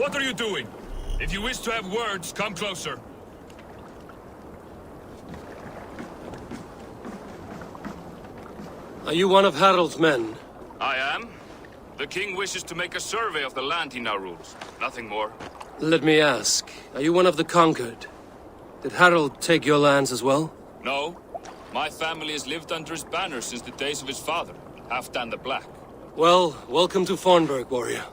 What are you doing? If you wish to have words, come closer. Are you one of Harald's men? I am. The king wishes to make a survey of the land he now rules. Nothing more. Let me ask, are you one of the conquered? Did Harald take your lands as well? No. My family has lived under his banner since the days of his father, Halfdan the Black. Well, welcome to Fornburg, warrior.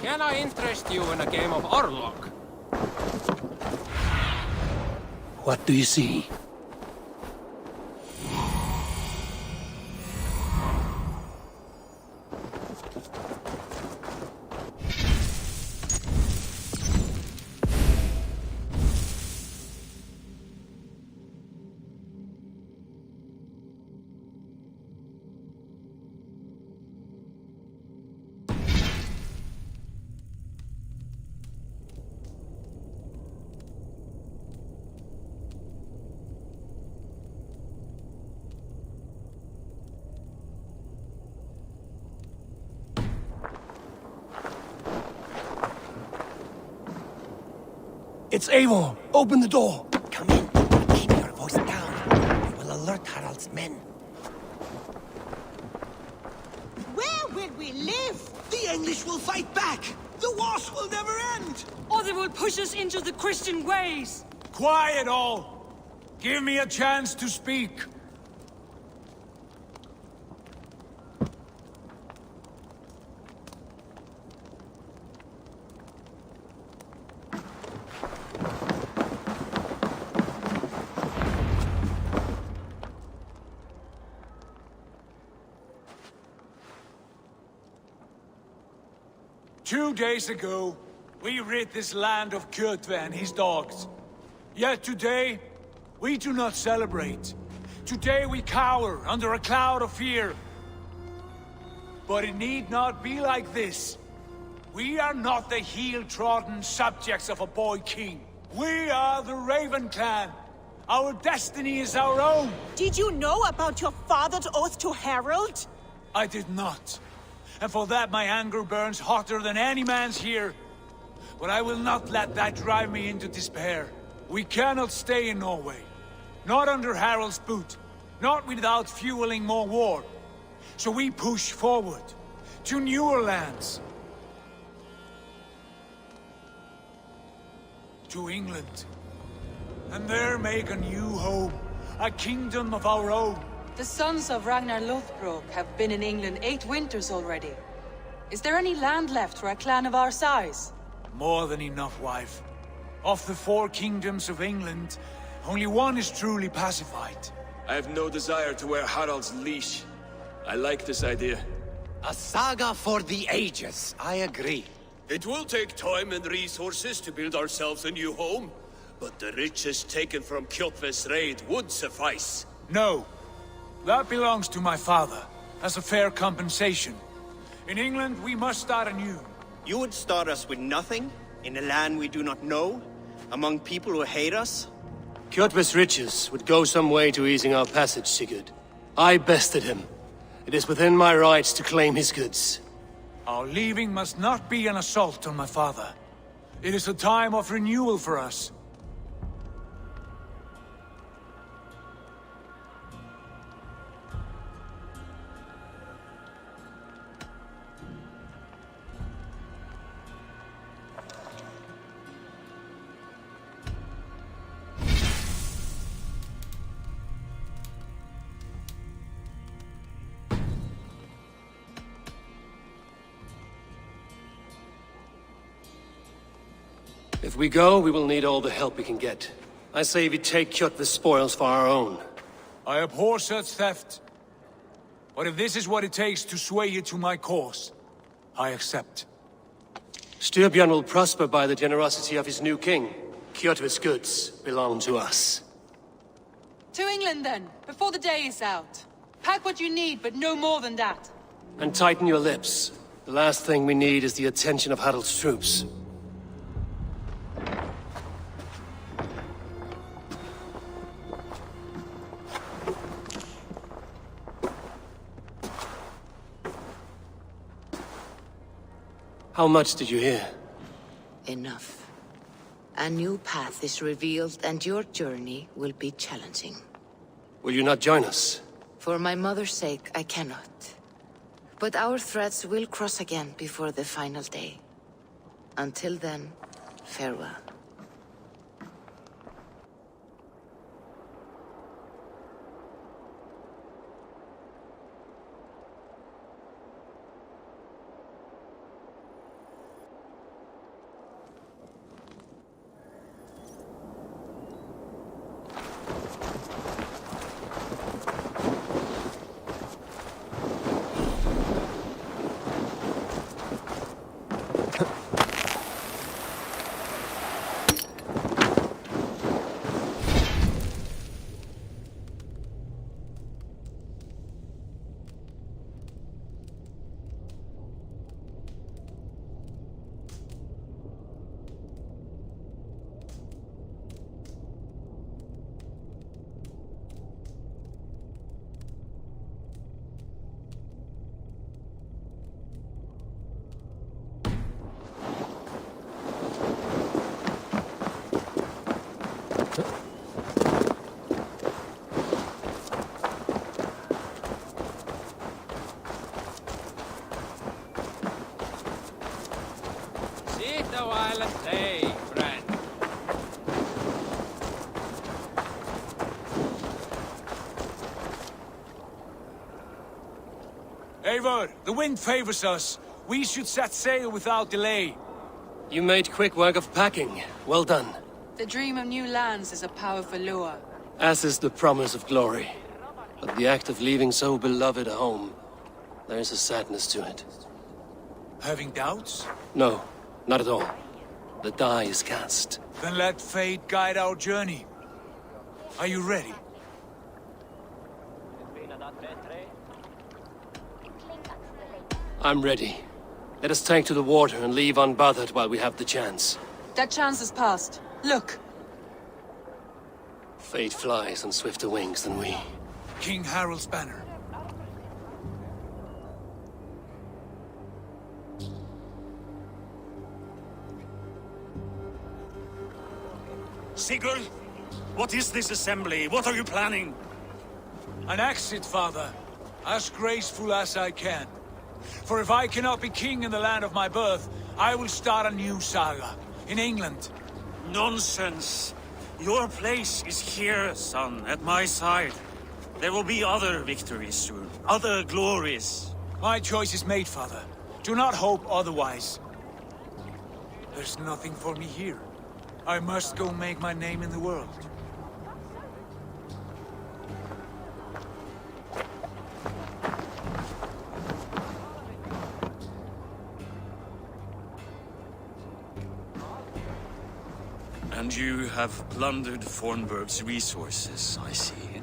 Can I interest you in a game of Orlog? What do you see? It's Eivor! Open the door! Come in, but keep your voice down. We will alert Harald's men. Where we live! The English will fight back! The wars will never end! Or they will push us into the Christian ways! Quiet all! Give me a chance to speak. 2 days ago, we rid this land of Kjotve and his dogs. Yet today, we do not celebrate. Today we cower under a cloud of fear. But it need not be like this. We are not the heel-trodden subjects of a boy king. We are the Raven clan. Our destiny is our own. Did you know about your father's oath to Harold? I did not. And for that my anger burns hotter than any man's here. But I will not let that drive me into despair. We cannot stay in Norway. Not under Harald's boot. Not without fueling more war. So we push forward. To newer lands. To England. And there make a new home. A kingdom of our own. The sons of Ragnar Lothbrok have been in England 8 winters already. Is there any land left for a clan of our size? More than enough, wife. Of the 4 kingdoms of England, only one is truly pacified. I have no desire to wear Harald's leash. I like this idea. A saga for the ages, I agree. It will take time and resources to build ourselves a new home, but the riches taken from Kjotve's raid would suffice. No. That belongs to my father, as a fair compensation. In England, we must start anew. You would start us with nothing? In a land we do not know? Among people who hate us? Kjotve's riches would go some way to easing our passage, Sigurd. I bested him. It is within my rights to claim his goods. Our leaving must not be an assault on my father. It is a time of renewal for us. If we go, we will need all the help we can get. I say we take Kjotve's spoils for our own. I abhor such theft. But if this is what it takes to sway you to my cause, I accept. Styrbjörn will prosper by the generosity of his new king. Kjotve's goods belong to us. To England then, before the day is out. Pack what you need, but no more than that. And tighten your lips. The last thing we need is the attention of Harald's troops. How much did you hear? Enough. A new path is revealed and your journey will be challenging. Will you not join us? For my mother's sake, I cannot. But our threads will cross again before the final day. Until then, farewell. a while and play, friend. Eivor, the wind favors us. We should set sail without delay. You made quick work of packing. Well done. The dream of new lands is a powerful lure. As is the promise of glory. But the act of leaving so beloved a home, there is a sadness to it. Having doubts? No, not at all. The die is cast. Then let fate guide our journey. Are you ready? I'm ready. Let us take to the water and leave unbothered while we have the chance. That chance is past. Look! Fate flies on swifter wings than we. King Harald's banner. Sigurd, what is this assembly? What are you planning? An exit, father. As graceful as I can. For if I cannot be king in the land of my birth, I will start a new saga. In England. Nonsense. Your place is here, son, at my side. There will be other victories soon. Other glories. My choice is made, father. Do not hope otherwise. There's nothing for me here. I must go make my name in the world. And you have plundered Fornburg's resources, I see.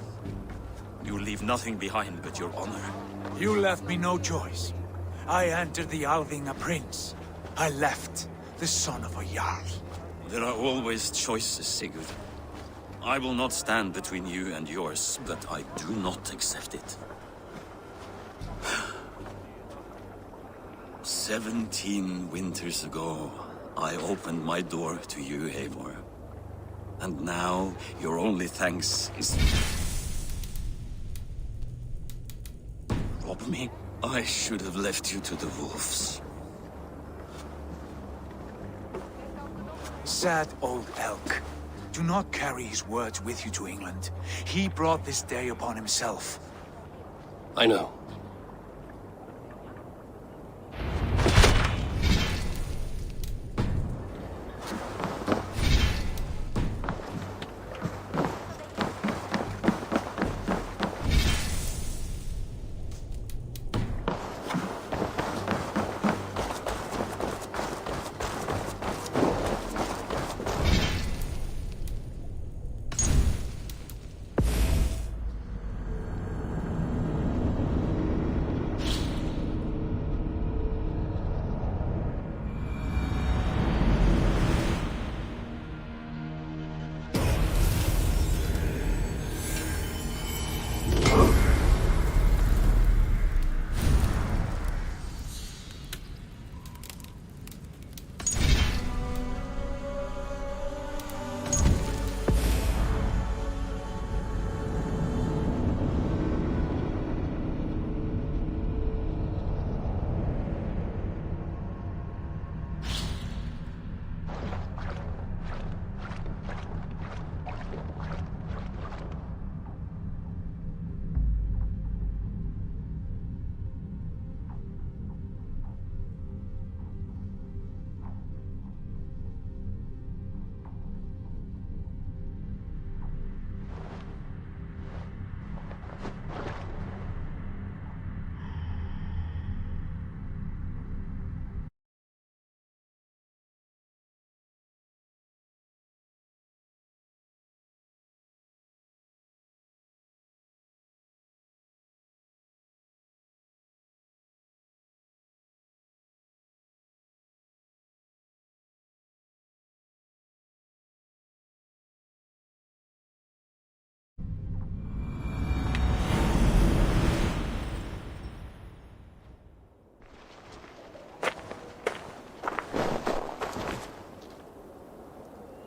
You leave nothing behind but your honor. You left me no choice. I entered the Alving a prince. I left the son of a Jarl. There are always choices, Sigurd. I will not stand between you and yours, but I do not accept it. 17 winters ago, I opened my door to you, Eivor. And now, your only thanks is... rob me? I should have left you to the wolves. Sad old elk. Do not carry his words with you to England. He brought this day upon himself. I know.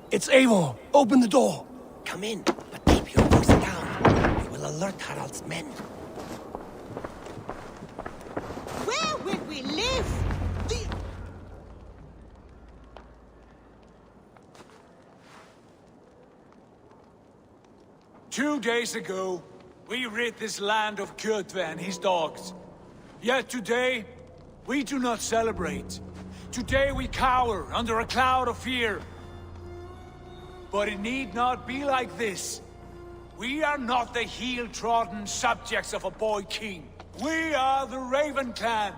It's Eivor! Open the door! Come in, but keep your voice down. We will alert Harald's men. Where will we live? 2 days ago, we rid this land of Kjotve and his dogs. Yet today, we do not celebrate. Today we cower under a cloud of fear. But it need not be like this. We are not the heel-trodden subjects of a boy king. We are the Raven clan.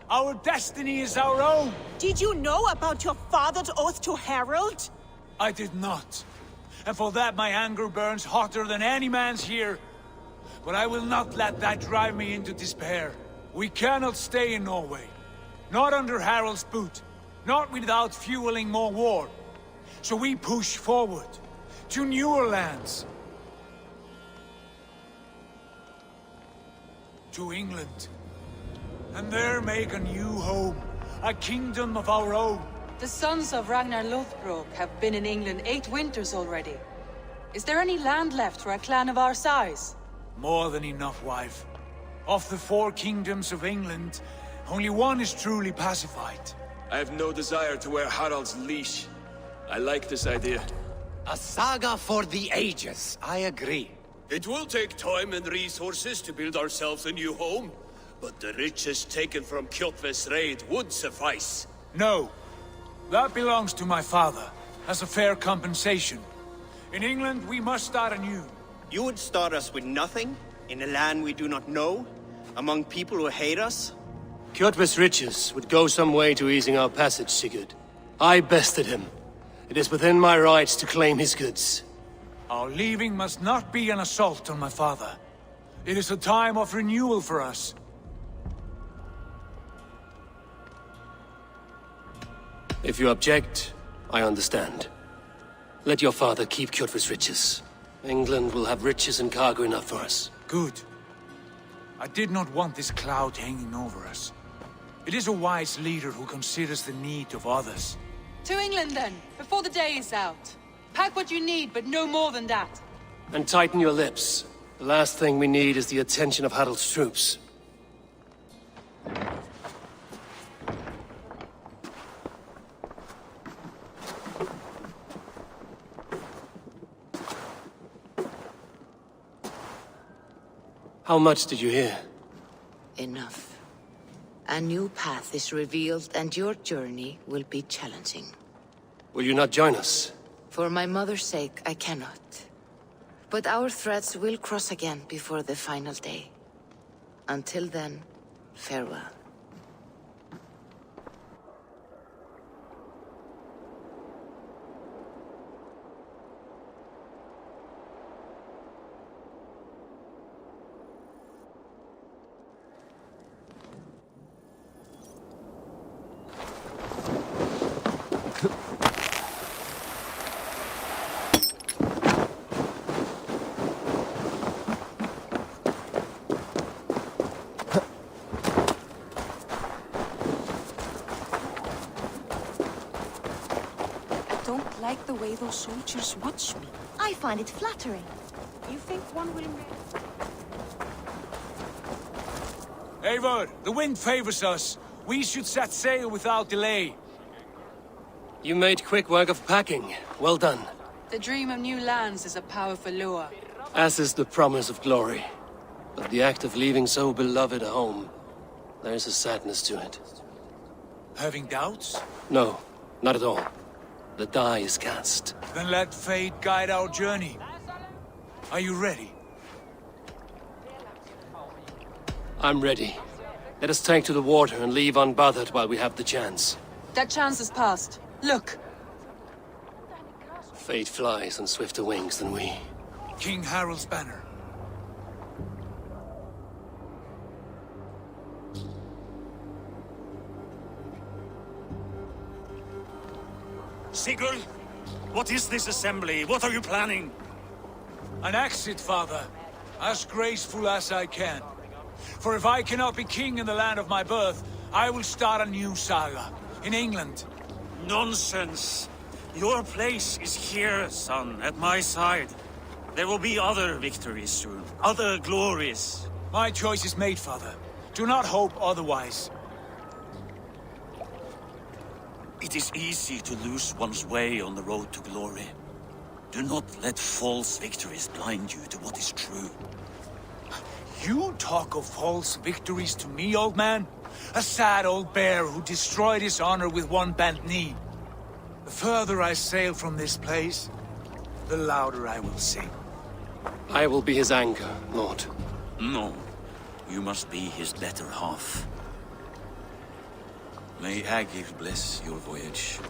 Our destiny is our own. Did you know about your father's oath to Harold? I did not. And for that my anger burns hotter than any man's here. But I will not let that drive me into despair. We cannot stay in Norway. Not under Harald's boot. Not without fueling more war. So we push forward. To newer lands. To England. And there make a new home. A kingdom of our own. The sons of Ragnar Lothbrok have been in England 8 winters already. Is there any land left for a clan of our size? More than enough, wife. Of the 4 kingdoms of England, only one is truly pacified. I have no desire to wear Harald's leash. I like this idea. A saga for the ages, I agree. It will take time and resources to build ourselves a new home, but the riches taken from Kjotve's raid would suffice. No. That belongs to my father, as a fair compensation. In England, we must start anew. You would start us with nothing, in a land we do not know, among people who hate us? Kjotve's riches would go some way to easing our passage, Sigurd. I bested him. It is within my rights to claim his goods. Our leaving must not be an assault on my father. It is a time of renewal for us. If you object, I understand. Let your father keep Kjotve's riches. England will have riches and cargo enough for us. Good. I did not want this cloud hanging over us. It is a wise leader who considers the need of others. To England then, before the day is out. Pack what you need, but no more than that. And tighten your lips. The last thing we need is the attention of Harald's troops. How much did you hear? Enough. A new path is revealed, and your journey will be challenging. Will you not join us? For my mother's sake, I cannot. But our threads will cross again before the final day. Until then, farewell. Like the way those soldiers watch me. I find it flattering. You think one will... Eivor, the wind favors us. We should set sail without delay. You made quick work of packing. Well done. The dream of new lands is a powerful lure. As is the promise of glory. But the act of leaving so beloved a home, there's a sadness to it. Having doubts? No, not at all. The die is cast. Then let fate guide our journey. Are you ready? I'm ready. Let us take to the water and leave unbothered while we have the chance. That chance is past. Look! Fate flies on swifter wings than we. King Harald's banner. Sigurd, what is this assembly? What are you planning? An exit, father. As graceful as I can. For if I cannot be king in the land of my birth, I will start a new saga. In England. Nonsense. Your place is here, son, at my side. There will be other victories soon. Other glories. My choice is made, father. Do not hope otherwise. It is easy to lose one's way on the road to glory. Do not let false victories blind you to what is true. You talk of false victories to me, old man? A sad old bear who destroyed his honor with one bent knee. The further I sail from this place, the louder I will sing. I will be his anchor, Lord. No. You must be his better half. May Agir bless your voyage.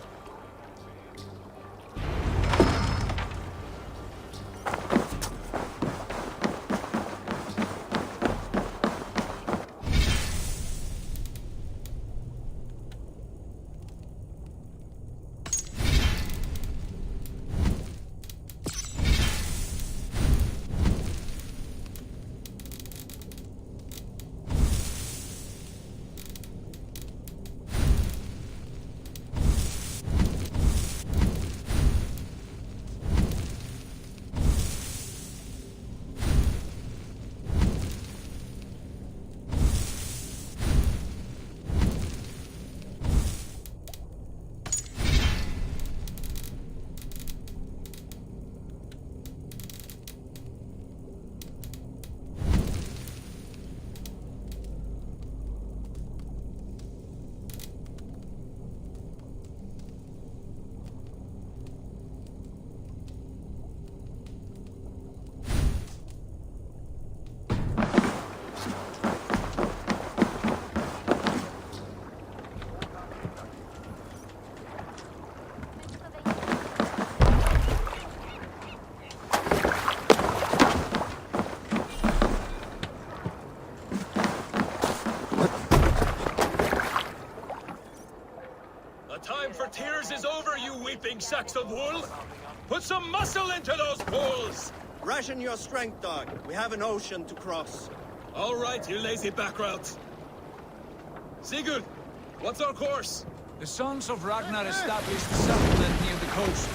Tears is over, you weeping sacks of wool! Put some muscle into those bulls! Ration your strength, dog. We have an ocean to cross. All right, you lazy backroutes. Sigurd, what's our course? The sons of Ragnar established a settlement near the coast.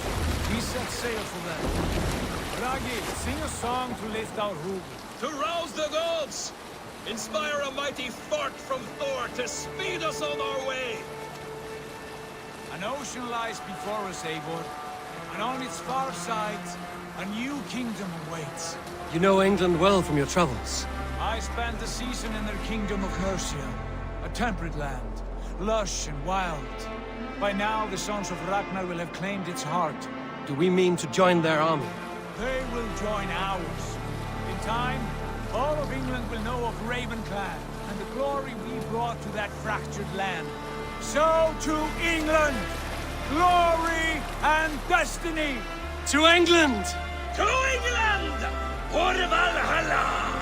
We set sail for them. Ragi, sing a song to lift our Hugr. To rouse the gods! Inspire a mighty fart from Thor to speed us on our way! An ocean lies before us, Eivor, and on its far side, a new kingdom awaits. You know England well from your travels. I spent a season in their kingdom of Mercia, a temperate land, lush and wild. By now, the sons of Ragnar will have claimed its heart. Do we mean to join their army? They will join ours. In time, all of England will know of Ravenclan and the glory we brought to that fractured land. So to England, glory and destiny! To England! To England! For Valhalla!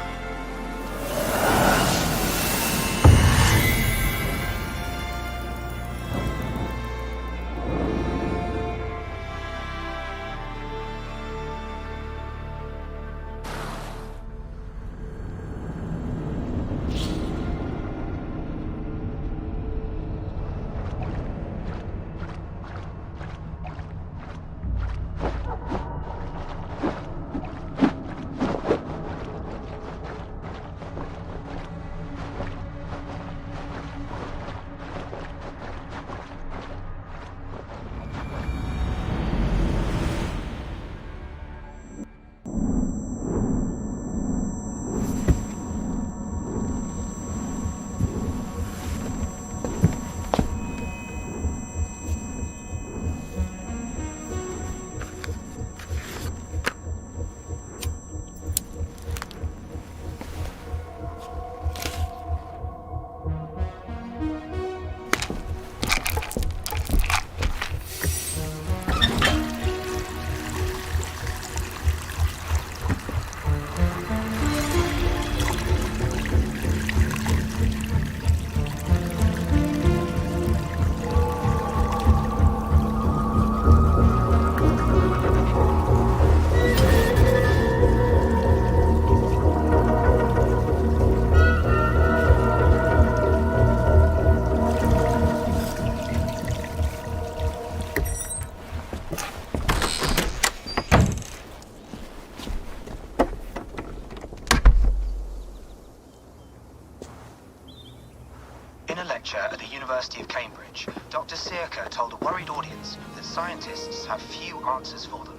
In a lecture at the University of Cambridge, Dr. Sirka told a worried audience that scientists have few answers for them.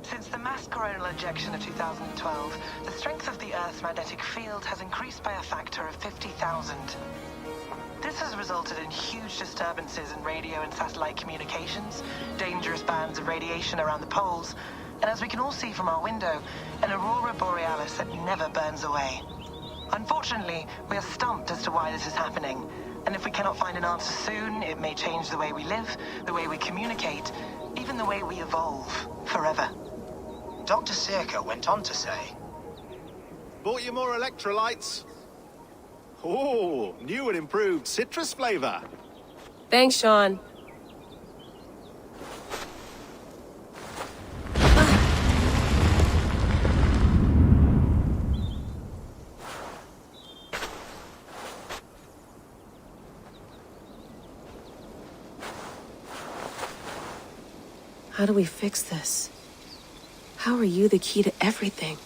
Since the mass coronal ejection of 2012, the strength of the Earth's magnetic field has increased by a factor of 50,000. This has resulted in huge disturbances in radio and satellite communications, dangerous bands of radiation around the poles, and as we can all see from our window, an aurora borealis that never burns away. Unfortunately, we are stumped as to why this is happening, and if we cannot find an answer soon, it may change the way we live, the way we communicate, even the way we evolve, forever. Dr. Circa went on to say, Bought you more electrolytes? Oh, new and improved citrus flavor. Thanks, Sean. How do we fix this? How are you the key to everything?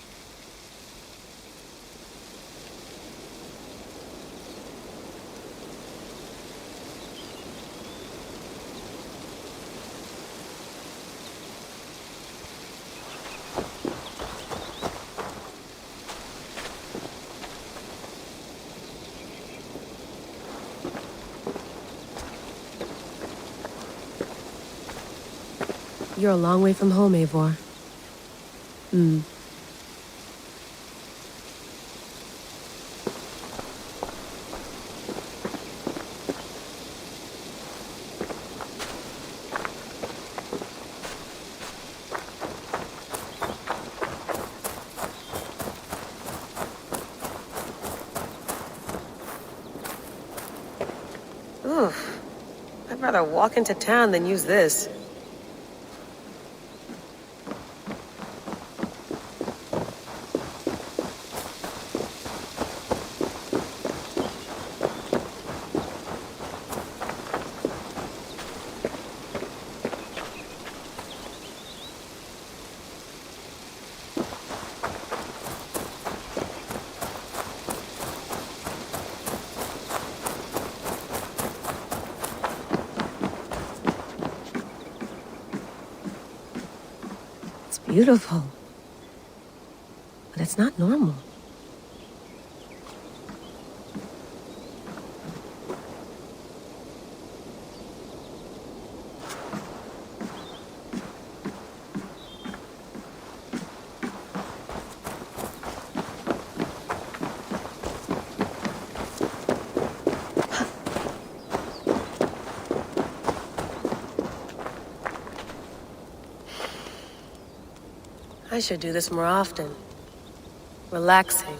You're a long way from home, Eivor. Oof. I'd rather walk into town than use this. Beautiful. But it's not normal. I should do this more often. Relaxing.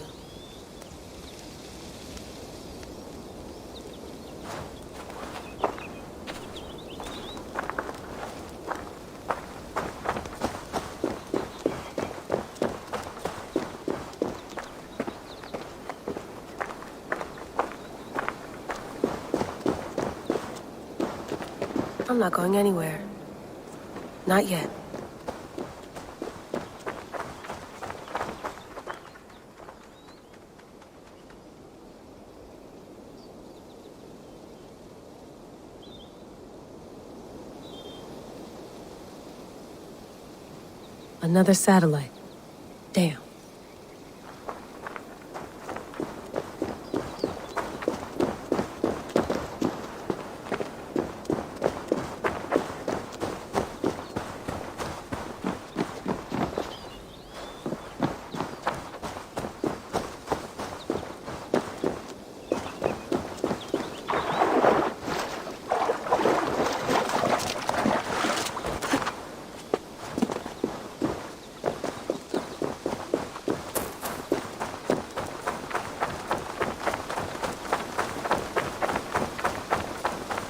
I'm not going anywhere. Not yet. Another satellite. Damn.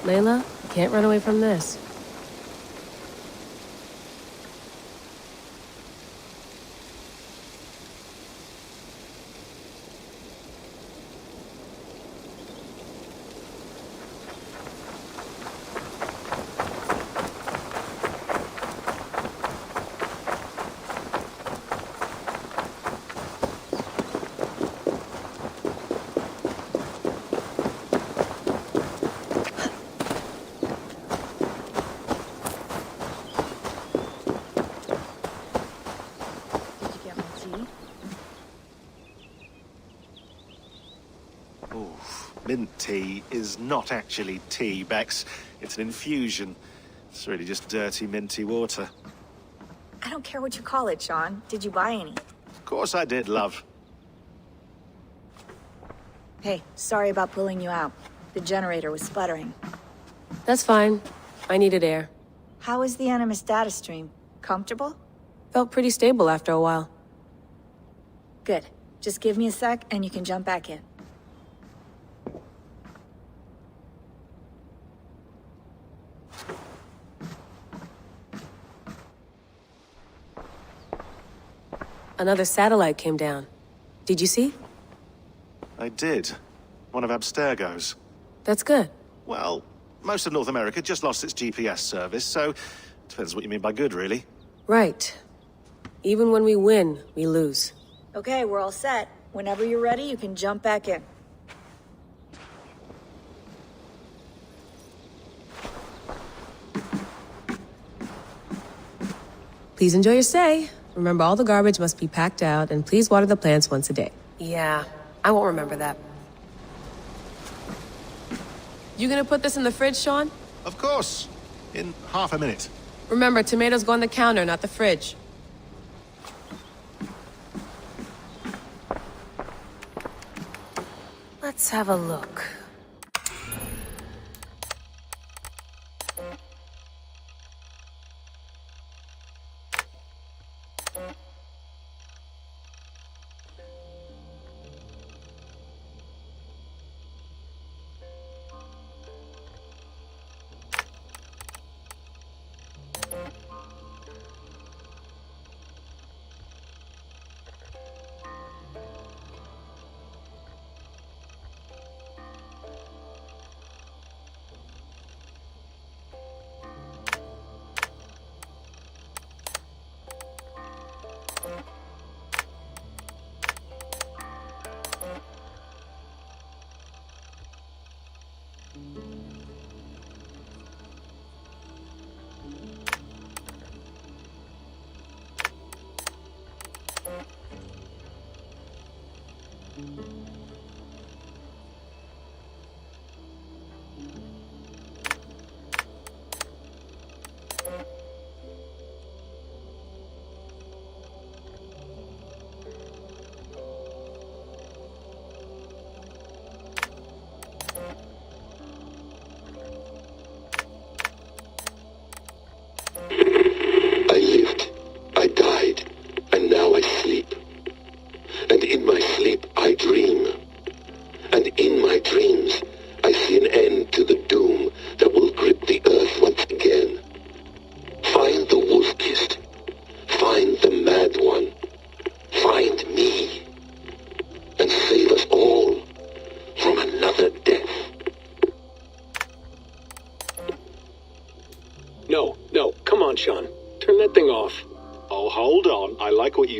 Layla, you can't run away from this. Mint tea is not actually tea, Bex. It's an infusion. It's really just dirty, minty water. I don't care what you call it, Sean. Did you buy any? Of course I did, love. Hey, sorry about pulling you out. The generator was sputtering. That's fine. I needed air. How is the Animus data stream? Comfortable? Felt pretty stable after a while. Good. Just give me a sec and you can jump back in. Another satellite came down. Did you see? I did. One of Abstergo's. That's good. Well, most of North America just lost its GPS service, so depends what you mean by good, really. Right. Even when we win, we lose. Okay, we're all set. Whenever you're ready, you can jump back in. Please enjoy your stay. Remember, all the garbage must be packed out, and please water the plants once a day. Yeah, I won't remember that. You gonna put this in the fridge, Sean? Of course. In half a minute. Remember, tomatoes go on the counter, not the fridge. Let's have a look.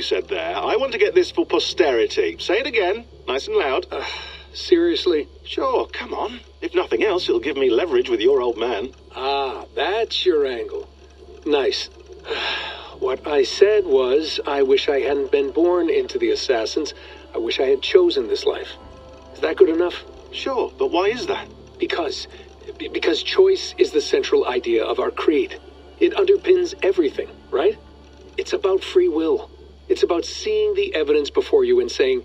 Said there. I want to get this for posterity. Say it again, nice and loud. Seriously? Sure, come on. If nothing else, it'll give me leverage with your old man. Ah, that's your angle. Nice. What I said was, I wish I hadn't been born into the Assassins. I wish I had chosen this life. Is that good enough? Sure, but why is that? Because choice is the central idea of our creed. It underpins everything, right? It's about free will. It's about seeing the evidence before you and saying,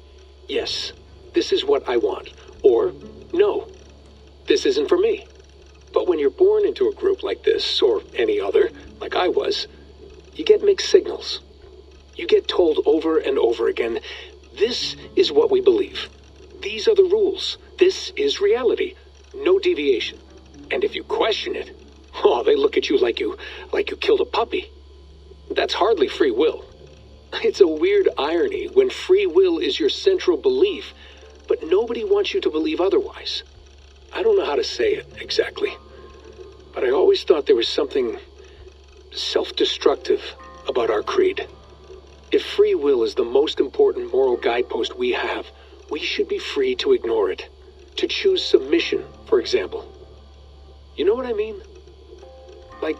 yes, this is what I want, or no, this isn't for me. But when you're born into a group like this, or any other, like I was, you get mixed signals. You get told over and over again, this is what we believe. These are the rules. This is reality. No deviation. And if you question it, oh, they look at you like you killed a puppy. That's hardly free will. It's a weird irony when free will is your central belief, but nobody wants you to believe otherwise. I don't know how to say it exactly, but I always thought there was something self-destructive about our creed. If free will is the most important moral guidepost we have, we should be free to ignore it. To choose submission, for example. You know what I mean? Like,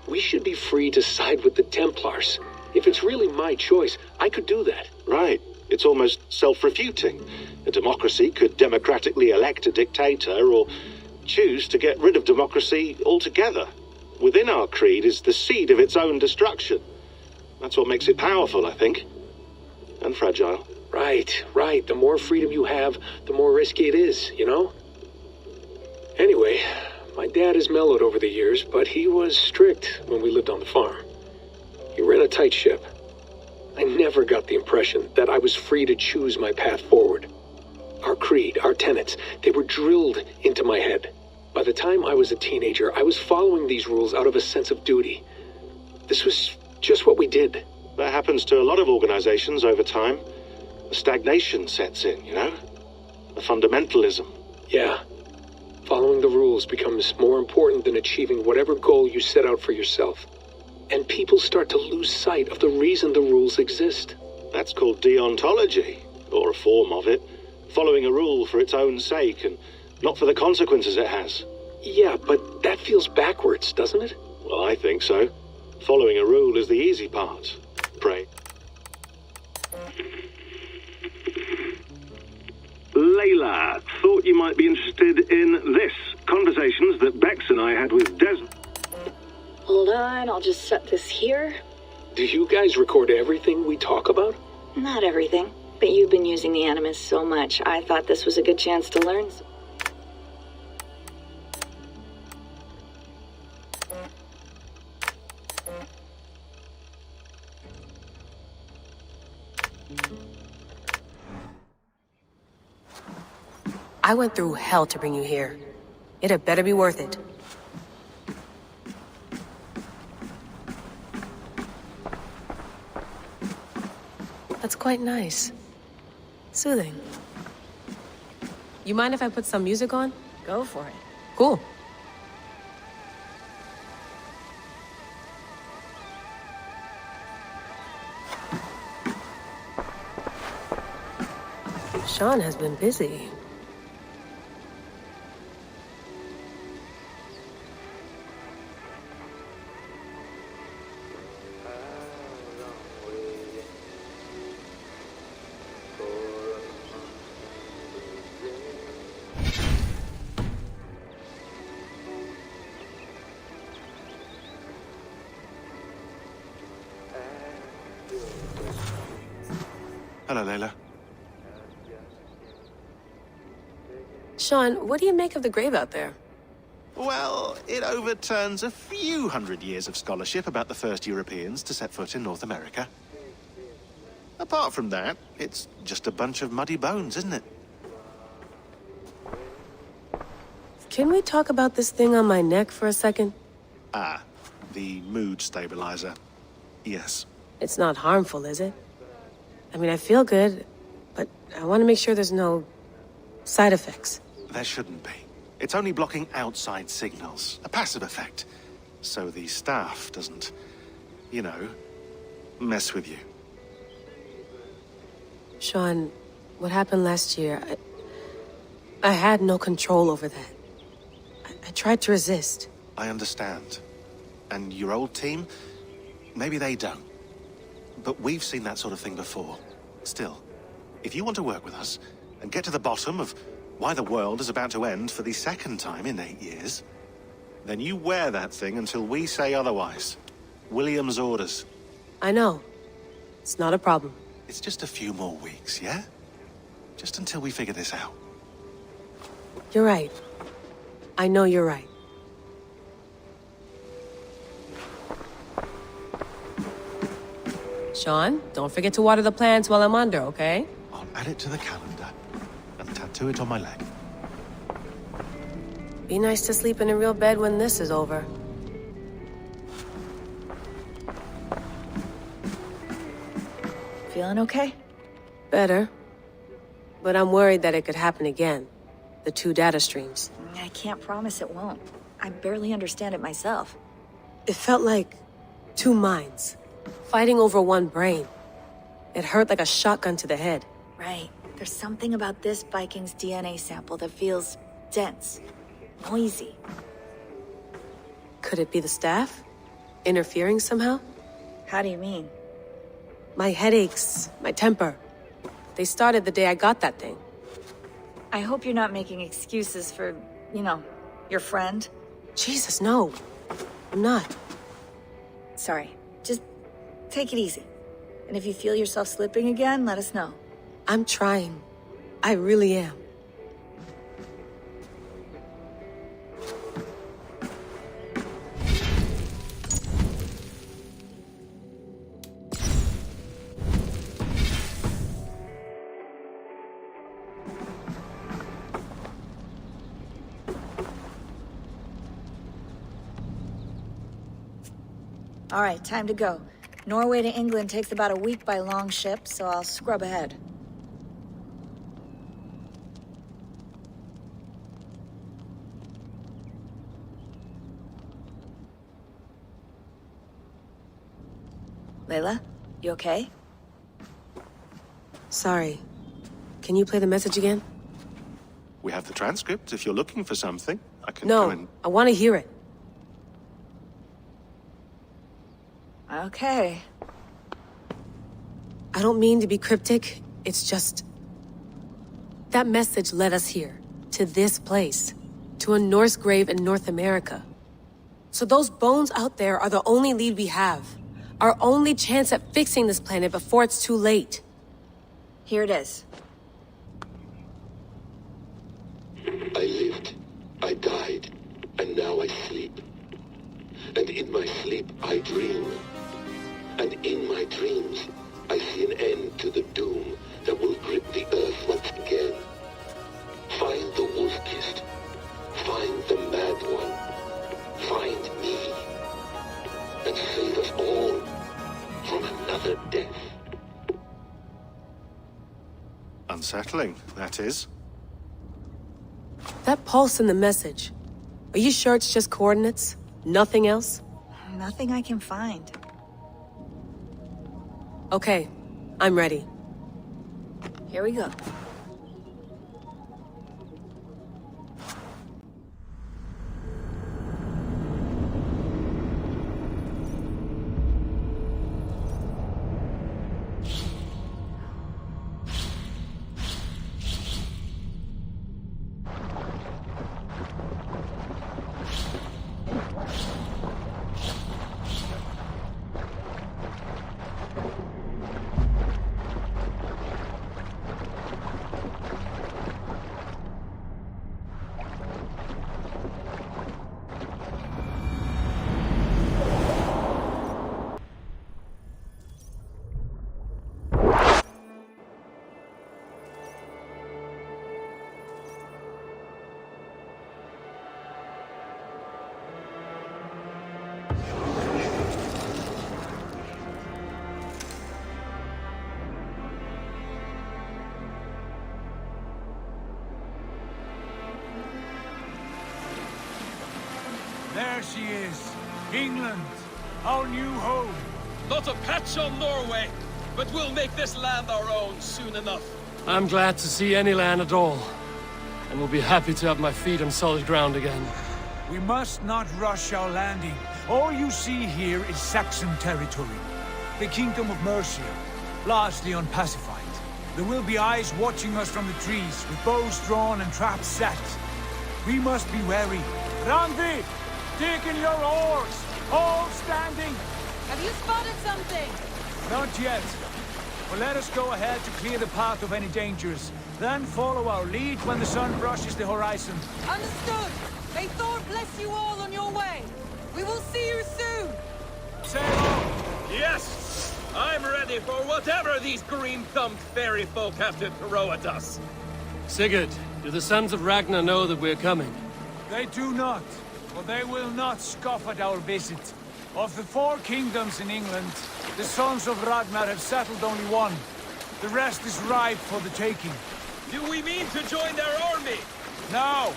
we should be free to side with the Templars. If it's really my choice, I could do that. Right. It's almost self-refuting. A democracy could democratically elect a dictator or choose to get rid of democracy altogether. Within our creed is the seed of its own destruction. That's what makes it powerful, I think. And fragile. Right, right. The more freedom you have, the more risky it is, you know? Anyway, my dad has mellowed over the years, but he was strict when we lived on the farm. He ran a tight ship. I never got the impression that I was free to choose my path forward. Our creed, our tenets, they were drilled into my head. By the time I was a teenager, I was following these rules out of a sense of duty. This was just what we did. That happens to a lot of organizations over time. A stagnation sets in, you know? A fundamentalism. Yeah. Following the rules becomes more important than achieving whatever goal you set out for yourself. And people start to lose sight of the reason the rules exist. That's called deontology, or a form of it. Following a rule for its own sake and not for the consequences it has. Yeah, but that feels backwards, doesn't it? Well, I think so. Following a rule is the easy part. Pray. Layla, thought you might be interested in this. Conversations that Bex and I had with Des. Hold on, I'll just set this here. Do you guys record everything we talk about? Not everything, but you've been using the Animus so much, I thought this was a good chance to learn. I went through hell to bring you here. It had better be worth it. That's quite nice. Soothing. You mind if I put some music on? Go for it. Cool. Sean has been busy. Hello, Layla. Sean, what do you make of the grave out there? Well, it overturns a few hundred years of scholarship about the first Europeans to set foot in North America. Apart from that, it's just a bunch of muddy bones, isn't it? Can we talk about this thing on my neck for a second? Ah, the mood stabilizer. Yes. It's not harmful, is it? I mean, I feel good, but I want to make sure there's no side effects. There shouldn't be. It's only blocking outside signals, a passive effect. So the staff doesn't, you know, mess with you. Sean, what happened last year, I had no control over that. I tried to resist. I understand. And your old team, maybe they don't. But we've seen that sort of thing before. Still, if you want to work with us and get to the bottom of why the world is about to end for the second time in 8 years, then you wear that thing until we say otherwise. William's orders. I know. It's not a problem. It's just a few more weeks, yeah? Just until we figure this out. You're right. I know you're right. Sean, don't forget to water the plants while I'm under, okay? I'll add it to the calendar and tattoo it on my leg. Be nice to sleep in a real bed when this is over. Feeling okay? Better. But I'm worried that it could happen again. The 2 data streams. I can't promise it won't. I barely understand it myself. It felt like 2 minds, fighting over 1 brain. It hurt like a shotgun to the head. Right. There's something about this Viking's DNA sample that feels dense, noisy. Could it be the staff? Interfering somehow? How do you mean? My headaches, my temper. They started the day I got that thing. I hope you're not making excuses for, you know, your friend. Jesus, no. I'm not. Sorry. Just take it easy. And if you feel yourself slipping again, let us know. I'm trying. I really am. All right, time to go. Norway to England takes about a week by long ship, so I'll scrub ahead. Layla, you okay? Sorry. Can you play the message again? We have the transcript. If you're looking for something, I can No, go and... I want to hear it. Okay. I don't mean to be cryptic. It's just... that message led us here. To this place. To a Norse grave in North America. So those bones out there are the only lead we have. Our only chance at fixing this planet before it's too late. Here it is. I lived, I died, and now I sleep. And in my sleep I dream. And in my dreams I see an end to the doom that will grip the earth once again. Find the wolf-kissed. Find the mad one. Find me. And save us all from another death. Unsettling, that is. That pulse in the message. Are you sure it's just coordinates? Nothing else? Nothing I can find. Okay, I'm ready. Here we go. There she is. England. Our new home. Not a patch on Norway, but we'll make this land our own soon enough. I'm glad to see any land at all, and will be happy to have my feet on solid ground again. We must not rush our landing. All you see here is Saxon territory. The Kingdom of Mercia, largely unpacified. There will be eyes watching us from the trees, with bows drawn and traps set. We must be wary. Randvi! Dig in your oars! All standing! Have you spotted something? Not yet. But let us go ahead to clear the path of any dangers. Then follow our lead when the sun brushes the horizon. Understood. May Thor bless you all on your way. We will see you soon. Sail on! Yes! I'm ready for whatever these green-thumbed fairy folk have to throw at us. Sigurd, do the sons of Ragnar know that we're coming? They do not, but they will not scoff at our visit. Of the 4 kingdoms in England, the sons of Ragnar have settled only one. The rest is ripe for the taking. Do we mean to join their army? No,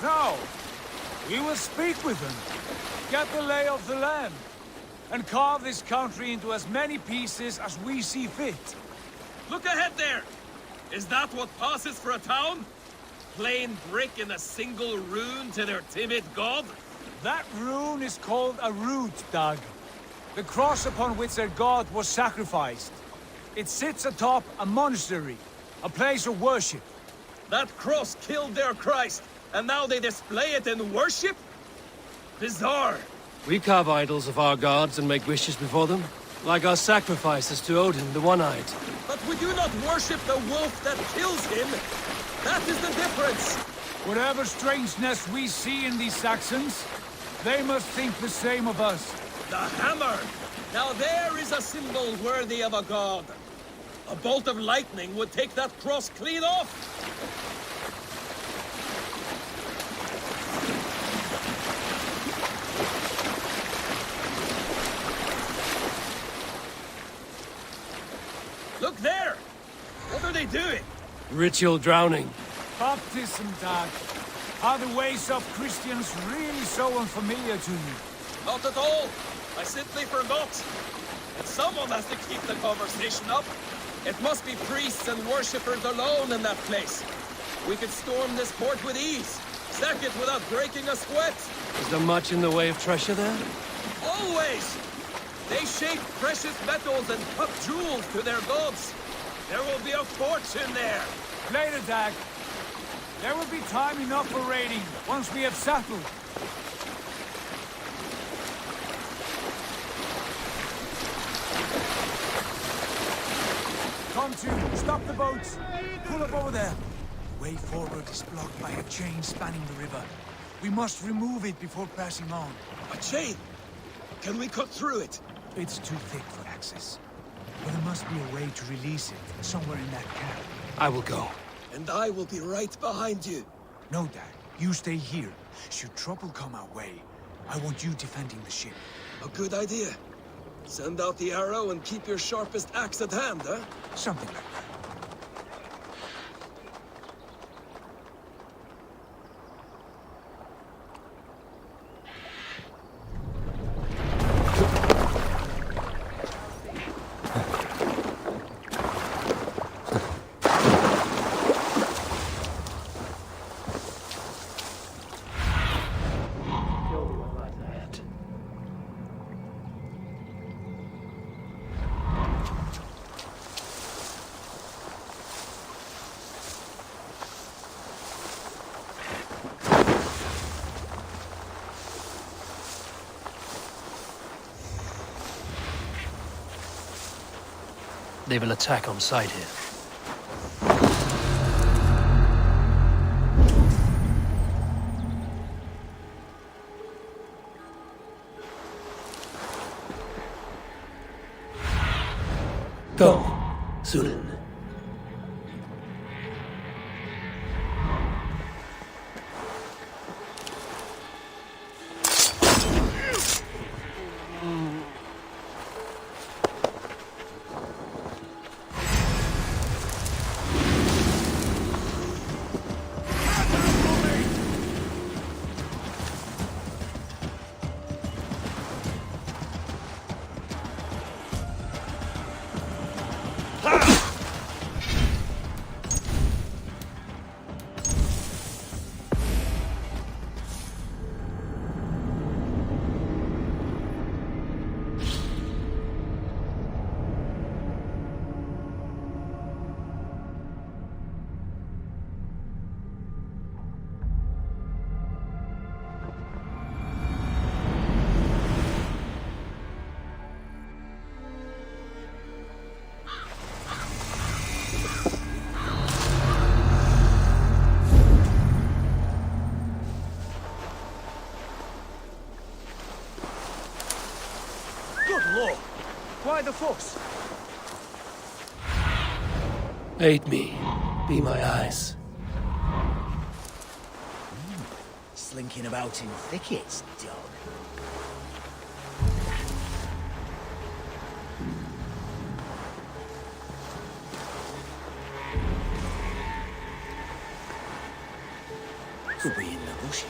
no. We will speak with them, get the lay of the land, and carve this country into as many pieces as we see fit. Look ahead there! Is that what passes for a town? Plain brick in a single rune to their timid god? That rune is called a root, Dag. The cross upon which their god was sacrificed. It sits atop a monastery, A place of worship. That cross killed their Christ, and now they display it in worship? Bizarre. We carve idols of our gods and make wishes before them, like our sacrifices to Odin, the One-Eyed. But we do not worship the wolf that kills him. That is the difference. Whatever strangeness we see in these Saxons, they must think the same of us. The hammer! Now there is a symbol worthy of a god. A bolt of lightning would take that cross clean off. Look there! What are they doing? Ritual drowning. Baptism, Dad. Are the ways of Christians really so unfamiliar to you? Not at all. I simply forgot. And someone has to keep the conversation up. It must be priests and worshippers alone in that place. We could storm this port with ease. Sack it without breaking a sweat. Is there much in the way of treasure there? Always! They shape precious metals and cut jewels to their gods. There will be a fortune there. Later, Dag. There will be time enough for raiding, once we have settled. Come to, stop the boats. Pull up over there. The way forward is blocked by a chain spanning the river. We must remove it before passing on. A chain? Can we cut through it? It's too thick for access. But there must be a way to release it, somewhere in that camp. I will go. And I will be right behind you. No, Dad. You stay here. Should trouble come our way, I want you defending the ship. A good idea. Send out the arrow and keep your sharpest axe at hand, huh? Something like that. They will attack on sight here. Go, Zulin. Why the fuss? Aid me. Be my eyes. Slinking about in thickets, dog. Could be in the bushes.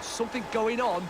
Something going on?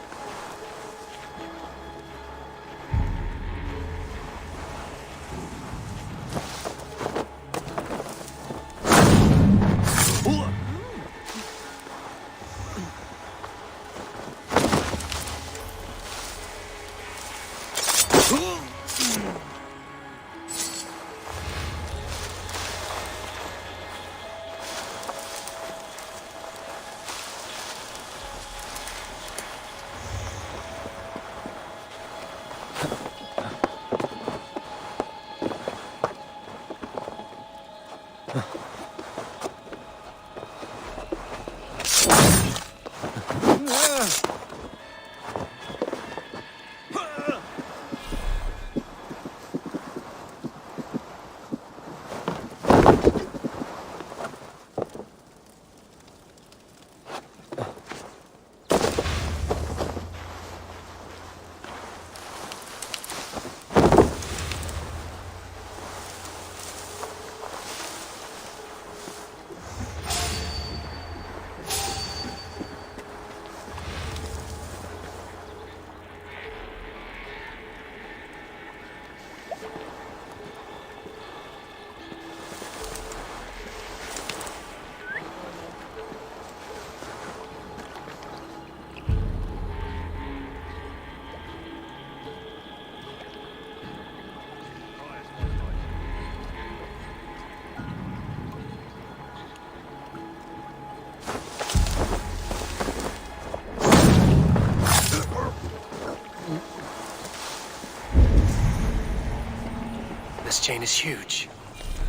This chain is huge,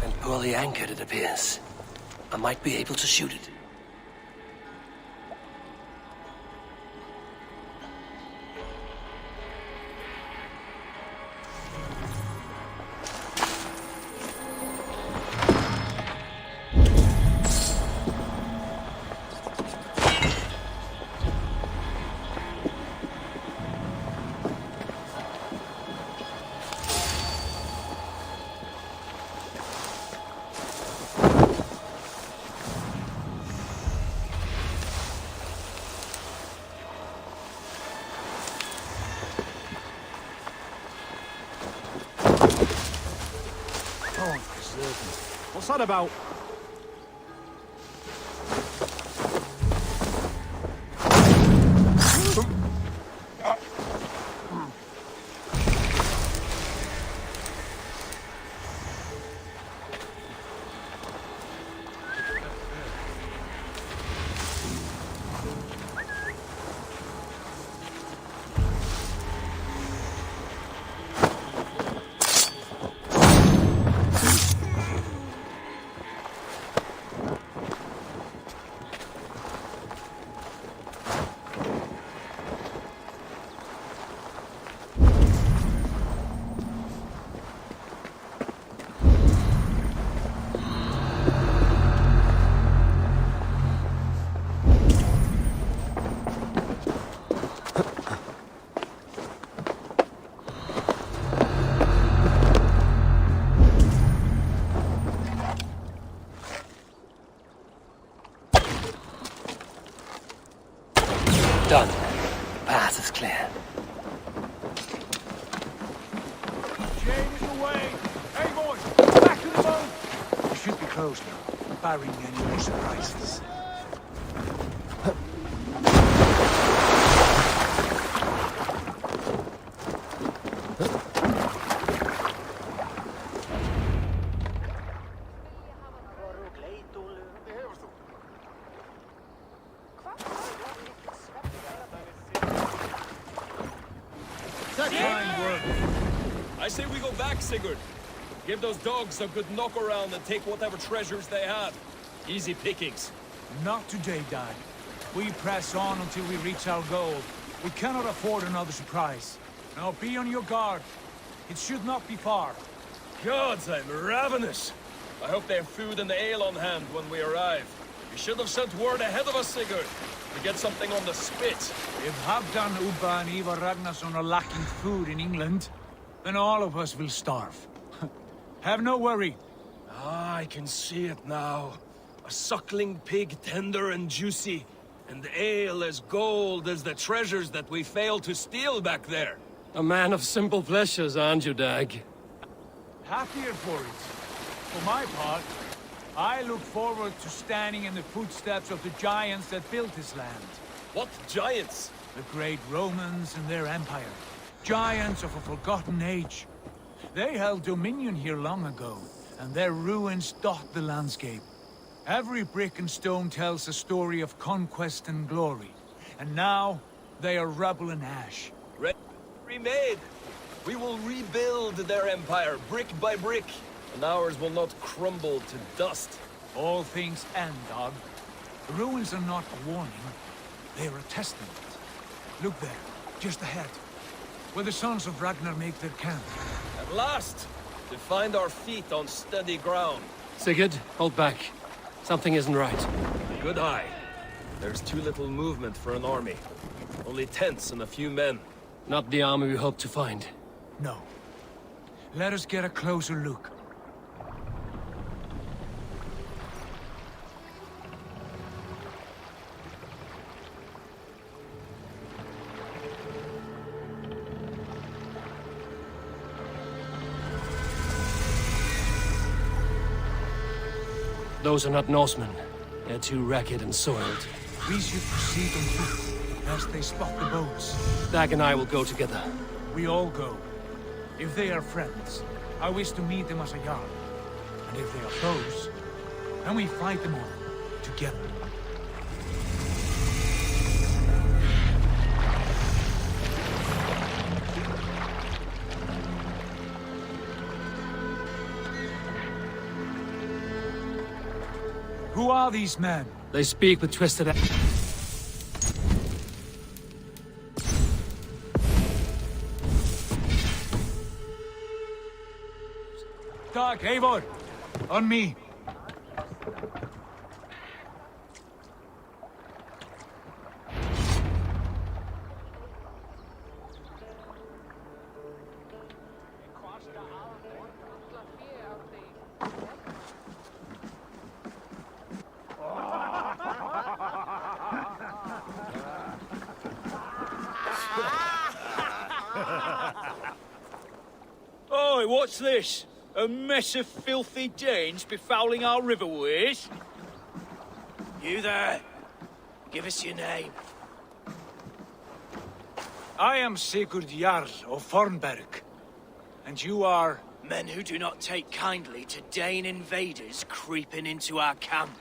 and poorly anchored, it appears. I might be able to shoot it. What's that about? Done. The path is clear. Chain is away! Eivor, back to the boat! We should be close now, barring any more surprises. I say we go back, Sigurd. Give those dogs a good knock around and take whatever treasures they have. Easy pickings. Not today, Dad. We press on until we reach our goal. We cannot afford another surprise. Now be on your guard. It should not be far. Gods, I'm ravenous. I hope they have food and ale on hand when we arrive. You should have sent word ahead of us, Sigurd, to get something on the spit. If Halfdan, Ubba and Eivor Ragnarsson are lacking food in England, then all of us will starve. Have no worry. Ah, I can see it now. A suckling pig, tender and juicy. And ale as gold as the treasures that we failed to steal back there. A man of simple pleasures, aren't you, Dag? Happier for it. For my part, I look forward to standing in the footsteps of the giants that built this land. What giants? The great Romans and their empire. Giants of a forgotten age. They held dominion here long ago, and their ruins dot the landscape. Every brick and stone tells a story of conquest and glory. And now, they are rubble and ash. Remade! We will rebuild their empire, brick by brick, and ours will not crumble to dust. All things end, dog. The ruins are not a warning. They are a testament. Look there, just ahead. Where the sons of Ragnar make their camp. At last! To find our feet on steady ground. Sigurd, hold back. Something isn't right. Good eye. There's too little movement for an army. Only tents and a few men. Not the army we hope to find. No. Let us get a closer look. Those are not Norsemen. They're too ragged and soiled. We should proceed on foot, as they spot the boats. Dag and I will go together. We all go. If they are friends, I wish to meet them as a jarl. And if they are foes, then we fight them all, together. Who are these men? They speak with twisted... Dag, Eivor! On me! Oi, what's this? A mess of filthy Danes befouling our riverways? You there? Give us your name. I am Sigurd Jarl of Fornberg. And you are... Men who do not take kindly to Dane invaders creeping into our camp.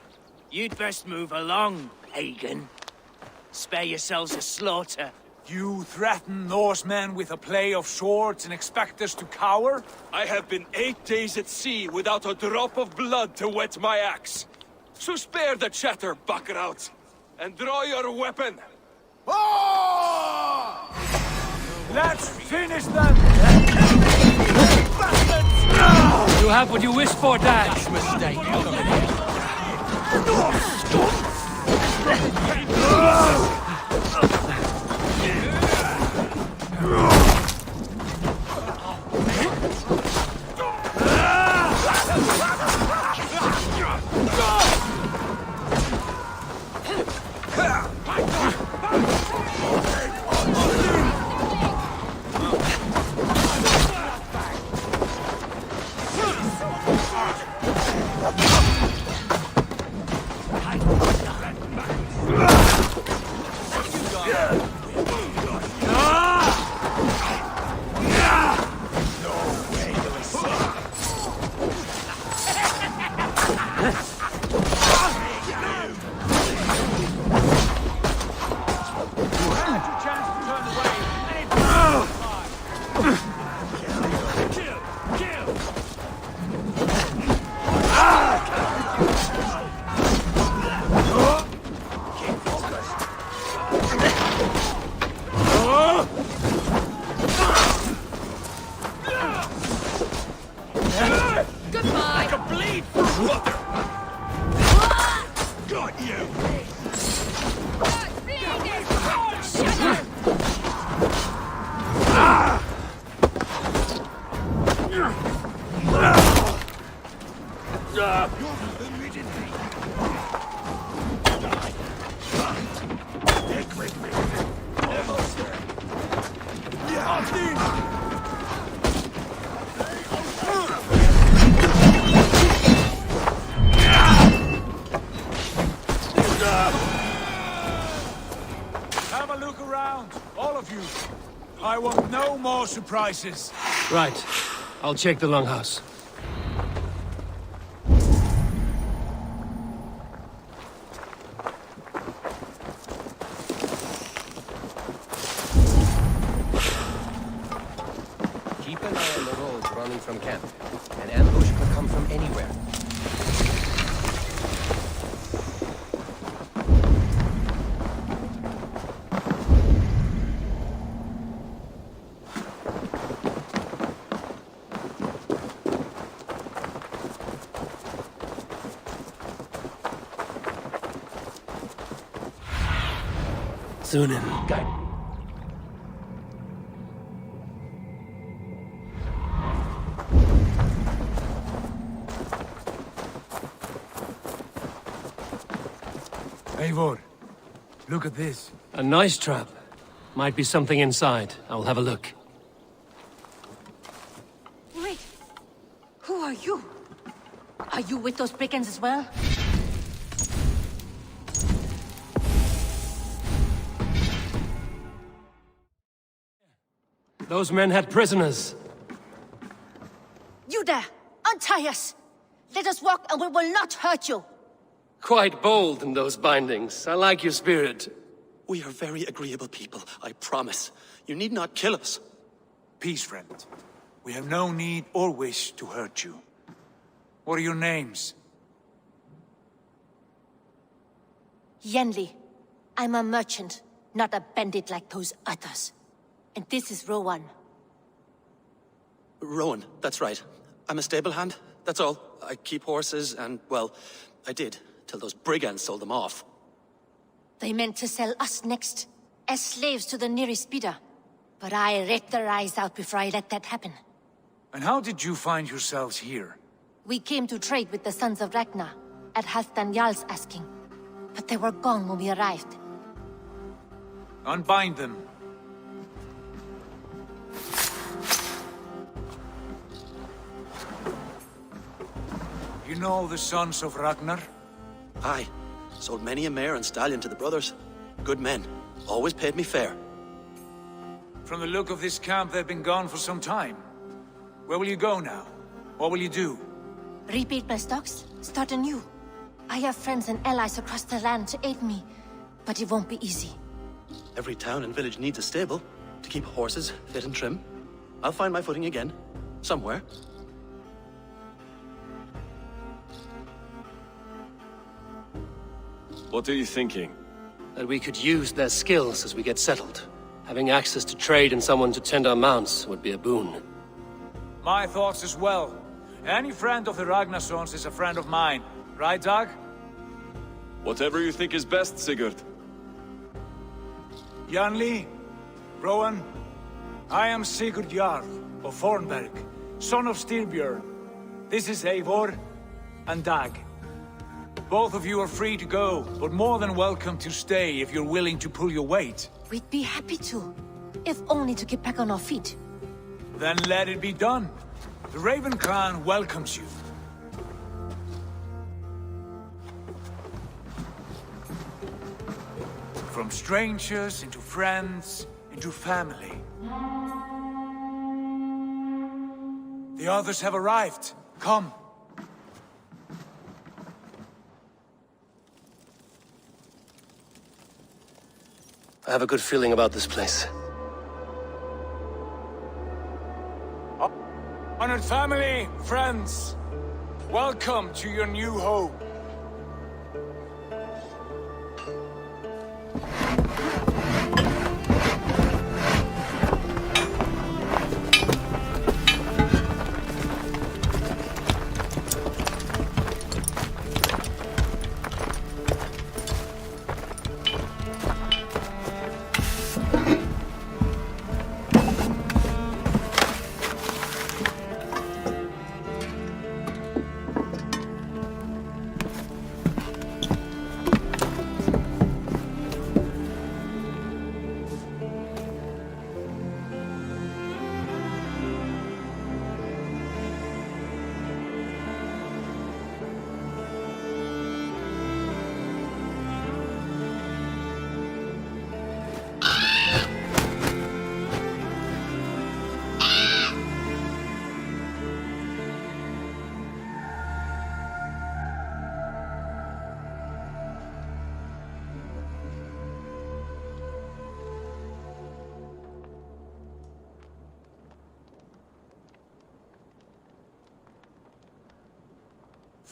You'd best move along, pagan. Spare yourselves a slaughter. You threaten Norsemen with a play of swords and expect us to cower? I have been 8 days at sea without a drop of blood to wet my axe. So spare the chatter, buckerouts, and draw your weapon. Let's finish them! You have what you wish for, Dag. Mistake. Have a look around, all of you. I want no more surprises. Right. I'll check the longhouse. Keep an eye on the roads running from camp. An ambush could come from anywhere. Sunan, guide. Eivor, look at this. A nice trap. Might be something inside. I'll have a look. Wait. Who are you? Are you with those brigands as well? Those men had prisoners. You there! Untie us! Let us walk and we will not hurt you! Quite bold in those bindings. I like your spirit. We are very agreeable people, I promise. You need not kill us. Peace, friend. We have no need or wish to hurt you. What are your names? Yenli. I'm a merchant, not a bandit like those others. And this is Rowan. Rowan, that's right. I'm a stable hand, that's all. I keep horses and, well, I did, till those brigands sold them off. They meant to sell us next, as slaves to the nearest bidder. But I ripped their eyes out before I let that happen. And how did you find yourselves here? We came to trade with the Sons of Ragnar, at Halfdan Jarl's asking. But they were gone when we arrived. Unbind them. You know the Sons of Ragnar? Aye. Sold many a mare and stallion to the brothers. Good men. Always paid me fair. From the look of this camp, they've been gone for some time. Where will you go now? What will you do? Rebuild my stocks, start anew. I have friends and allies across the land to aid me, but it won't be easy. Every town and village needs a stable to keep horses fit and trim. I'll find my footing again. Somewhere. What are you thinking? That we could use their skills as we get settled. Having access to trade and someone to tend our mounts would be a boon. My thoughts as well. Any friend of the Ragnarsons is a friend of mine. Right, Dag? Whatever you think is best, Sigurd. Janli, Rowan, I am Sigurd Jarl of Fornberg, son of Styrbjörn. This is Eivor and Dag. Both of you are free to go, but more than welcome to stay if you're willing to pull your weight. We'd be happy to, if only to get back on our feet. Then let it be done. The Raven Clan welcomes you. From strangers into friends, into family. The others have arrived. Come. I have a good feeling about this place. Honored family, friends, welcome to your new home.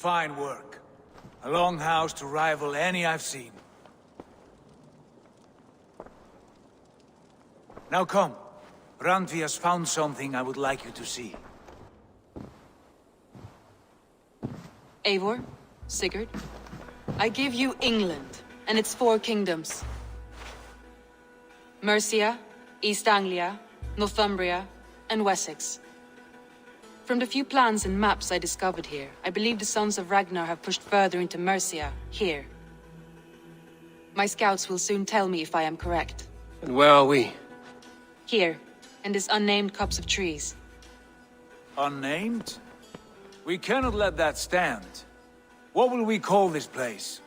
Fine work. A longhouse to rival any I've seen. Now come. Randvi has found something I would like you to see. Eivor, Sigurd, I give you England, and its 4 kingdoms. Mercia, East Anglia, Northumbria, and Wessex. From the few plans and maps I discovered here, I believe the Sons of Ragnar have pushed further into Mercia, here. My scouts will soon tell me if I am correct. And where are we? Here, in this unnamed copse of trees. Unnamed? We cannot let that stand. What will we call this place?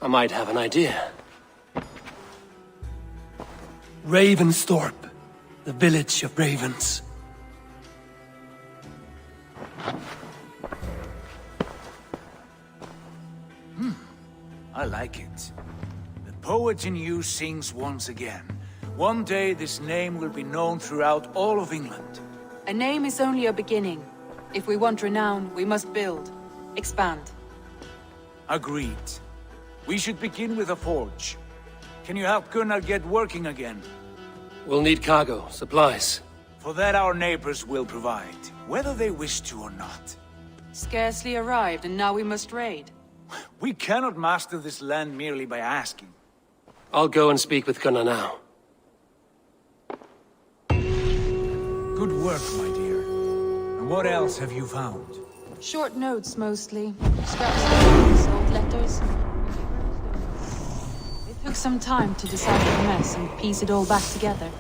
I might have an idea. Ravensthorpe, the village of ravens. I like it. The poet in you sings once again. One day this name will be known throughout all of England. A name is only a beginning. If we want renown, we must build, expand. Agreed. We should begin with a forge. Can you help Gunnar get working again? We'll need cargo, supplies. For that our neighbors will provide, whether they wish to or not. Scarcely arrived, and now we must raid. We cannot master this land merely by asking. I'll go and speak with Gunnar now. Good work, my dear. And what else have you found? Short notes, mostly. Scraps of papers, old letters. It took some time to decipher the mess and piece it all back together.